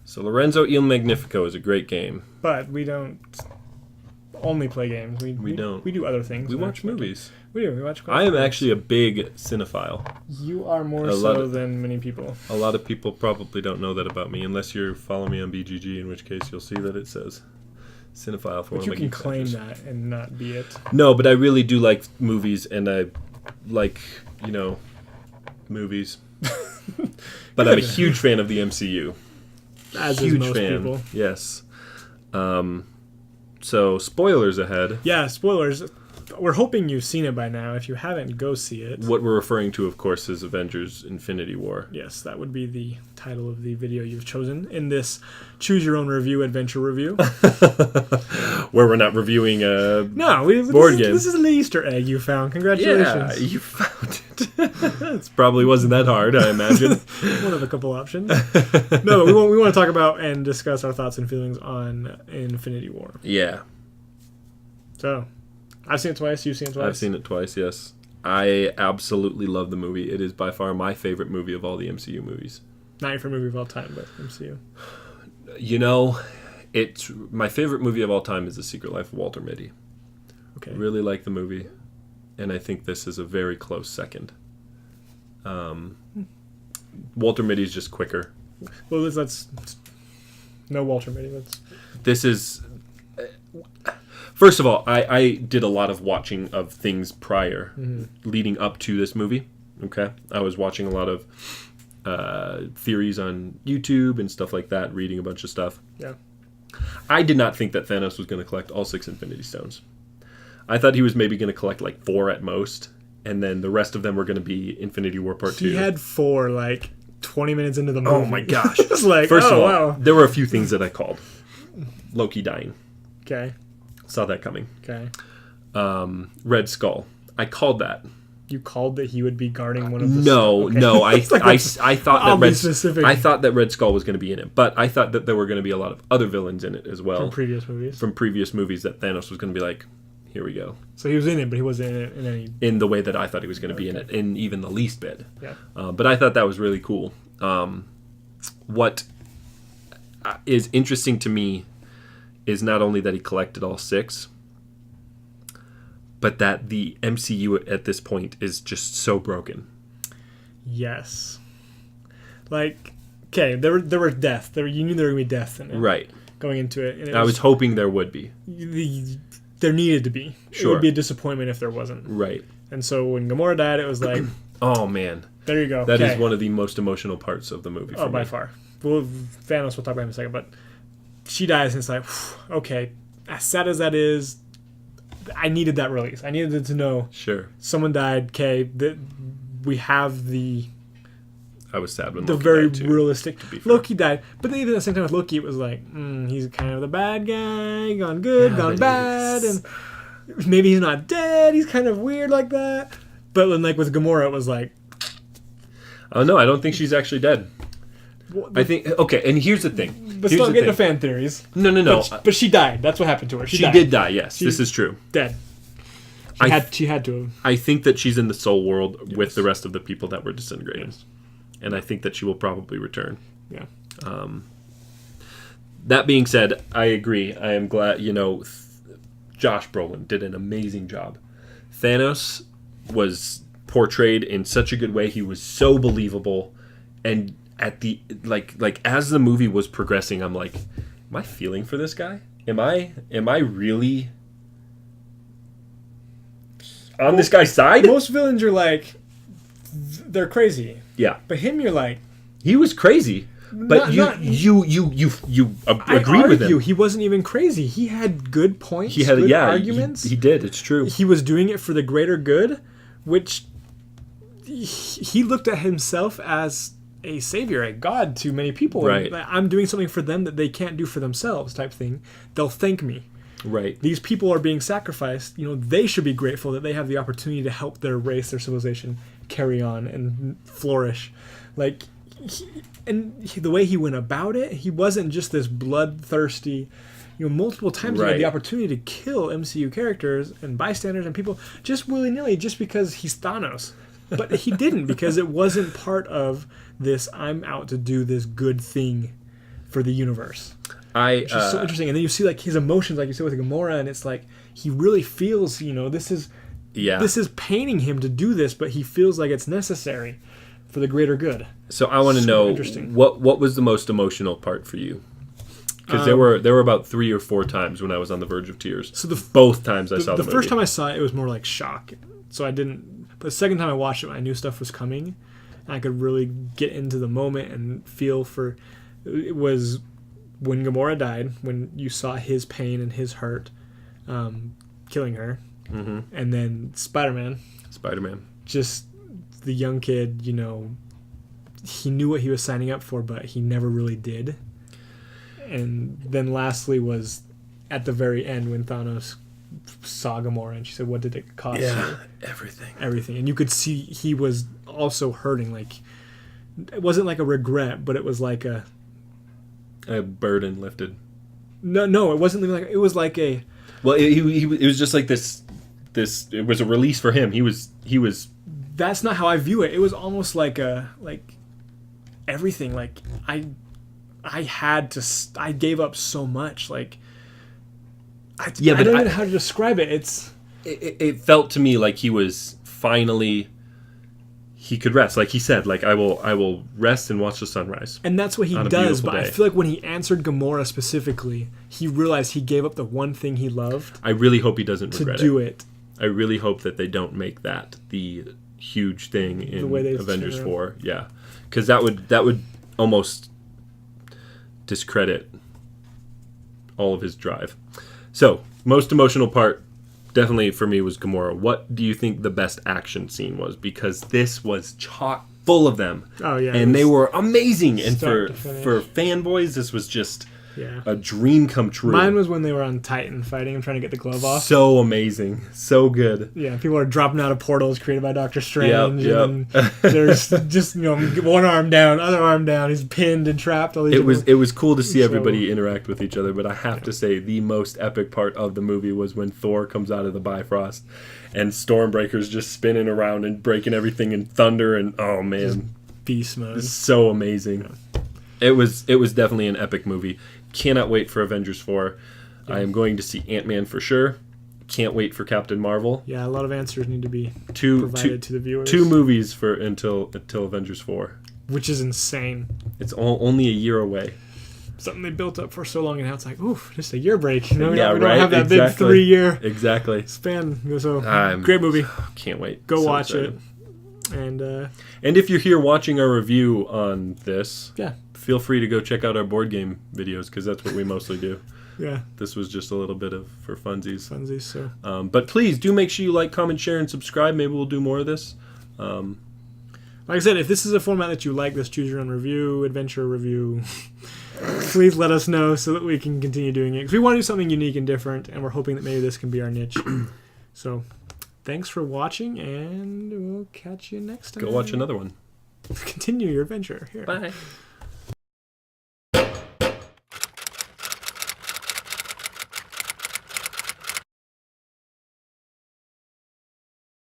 So Lorenzo Il Magnifico is a great game. But we don't only play games. We don't. We do other things. We watch movies. We do. We watch. I am actually a big cinephile. You are more so than many people. A lot of people probably don't know that about me, unless you follow me on BGG, in which case you'll see that it says cinephile for one of my But you can claim that and not be it. No, but I really do like movies, and I like, movies. But I'm a huge fan of the MCU. As huge is most fan. people. Yes. So, spoilers ahead. Yeah, spoilers. We're hoping you've seen it by now. If you haven't, go see it. What we're referring to, of course, is Avengers Infinity War. Yes, that would be the title of the video you've chosen in this Choose Your Own Review adventure review. Where we're not reviewing a board game. This is an Easter egg you found. Congratulations. Yeah, you found it. It probably wasn't that hard, I imagine. One of a couple options. No, we want to talk about and discuss our thoughts and feelings on Infinity War. Yeah. So, I've seen it twice. You've seen it twice? I've seen it twice, yes. I absolutely love the movie. It is by far my favorite movie of all the MCU movies. Not your favorite movie of all time, but MCU. It's my favorite movie of all time is The Secret Life of Walter Mitty. Okay. Really like the movie, and I think this is a very close second. Walter Mitty's just quicker. Well, let's no Walter Mitty. This is... First of all, I did a lot of watching of things prior, leading up to this movie. Okay, I was watching a lot of theories on YouTube and stuff like that, reading a bunch of stuff. Yeah. I did not think that Thanos was going to collect all 6 Infinity Stones. I thought he was maybe going to collect like 4 at most, and then the rest of them were going to be Infinity War Part 2. He had 4 like 20 minutes into the movie. Oh my gosh! It's like, first of all, wow. There were a few things that I called. Loki dying. Okay. Saw that coming. Okay. Red Skull. I called that. You called that he would be guarding one of the... No. I thought that Red Skull was going to be in it, but I thought that there were going to be a lot of other villains in it as well. From previous movies? From previous movies, that Thanos was going to be like, here we go. So he was in it, but he wasn't in it in any... In the way that I thought he was going to be in it, in even the least bit. Yeah. But I thought that was really cool. What is interesting to me is not only that he collected all 6, but that the MCU at this point is just so broken. Yes. Like, okay, there were deaths. You knew there were going to be deaths in it. Right. Going into it. And I was hoping there would be. There needed to be. Sure. It would be a disappointment if there wasn't. Right. And so when Gamora died, it was like... Oh, man. There you go. That is one of the most emotional parts of the movie for me. By far. Well, Thanos, we'll talk about him in a second, but she dies and it's like, okay, as sad as that is, I needed that release. I needed to know. Sure. Someone died, okay, we have the... I was sad when the Loki very died too, realistic... to be fair. Loki died, but then even at the same time with Loki, it was like, he's kind of the bad guy, gone good, gone bad, and maybe he's not dead, he's kind of weird like that. But then like with Gamora, it was like... Oh, no, I don't think she's actually dead. I think... Okay, and here's the thing. But still getting to fan theories. No. But she died. That's what happened to her. She did die, yes. This is true. Dead. She had to have. I think that she's in the soul world with the rest of the people that were disintegrated. Yes. And I think that she will probably return. Yeah. That being said, I agree. I am glad, Josh Brolin did an amazing job. Thanos was portrayed in such a good way. He was so believable. And at the like as the movie was progressing, I'm like, am I feeling for this guy? Am I really on this guy's side? Most villains are like, they're crazy. Yeah. But him, you're like, he was crazy. But you agreed with him. He wasn't even crazy. He had good points. He had good arguments. He did. It's true. He was doing it for the greater good, which he looked at himself as a savior, a god to many people. Right. And I'm doing something for them that they can't do for themselves, type thing. They'll thank me. Right. These people are being sacrificed. They should be grateful that they have the opportunity to help their race, their civilization carry on and flourish. Like, the way he went about it, he wasn't just this bloodthirsty. Multiple times he had the opportunity to kill MCU characters and bystanders and people just willy-nilly, just because he's Thanos. But he didn't, because it wasn't part of this, I'm out to do this good thing for the universe. Which is so interesting. And then you see like his emotions, like you said with Gamora, and it's like he really feels, this is paining him to do this, but he feels like it's necessary for the greater good. So I want to know what was the most emotional part for you? Because there were about 3 or 4 times when I was on the verge of tears. So both times I saw the movie. The first time I saw it, it was more like shock. So I didn't. But the second time I watched it, I knew stuff was coming, and I could really get into the moment and feel for. It was when Gamora died, when you saw his pain and his hurt, killing her, and then Spider-Man, just the young kid. He knew what he was signing up for, but he never really did. And then lastly was at the very end when Thanos saw Gamora and she said, "What did it cost you?" Everything. And you could see he was also hurting. Like, it wasn't like a regret, but it was like a burden lifted. No, it wasn't like, it was like a. Well, it was just like this. It was a release for him. He was. That's not how I view it. It was almost like everything. Like I had to. I gave up so much. Like, I don't even know how to describe it. It felt to me like he was finally. He could rest, like he said. Like I will rest and watch the sunrise. And that's what he does. But I feel like when he answered Gamora specifically, he realized he gave up the one thing he loved. I really hope he doesn't regret to do it. I really hope that they don't make that the huge thing in Avengers 4. Yeah, because that would almost discredit all of his drive. So, most emotional part definitely for me was Gamora. What do you think the best action scene was? Because this was chock full of them. Oh yeah. And they were amazing. And for fanboys, this was just a dream come true. Mine was when they were on Titan fighting and trying to get the glove off. So amazing. So good. Yeah, people are dropping out of portals created by Doctor Strange. Yep. And there's just, one arm down, other arm down. He's pinned and trapped. It was cool to see everybody interact with each other, but I have to say the most epic part of the movie was when Thor comes out of the Bifrost and Stormbreaker's just spinning around and breaking everything in thunder, and oh man. Just beast mode. It's so amazing. Yeah. It was definitely an epic movie. Cannot wait for Avengers 4. Yeah. I am going to see Ant-Man for sure. Can't wait for Captain Marvel. Yeah, a lot of answers need to be provided to the viewers. 2 movies until Avengers 4. Which is insane. It's only a year away. Something they built up for so long, and now it's like, oof, just a year break. We don't have that big 3-year span. So, great movie. Can't wait. Go watch it. And if you're here watching our review on this, feel free to go check out our board game videos, because that's what we mostly do. Yeah. This was just a little bit for funsies. So. But please do make sure you like, comment, share, and subscribe. Maybe we'll do more of this. Like I said, if this is a format that you like, this choose your own review, adventure review, please let us know so that we can continue doing it. Because we want to do something unique and different, and we're hoping that maybe this can be our niche. So, thanks for watching, and we'll catch you next time. Go watch another one. Continue your adventure. Here. Bye.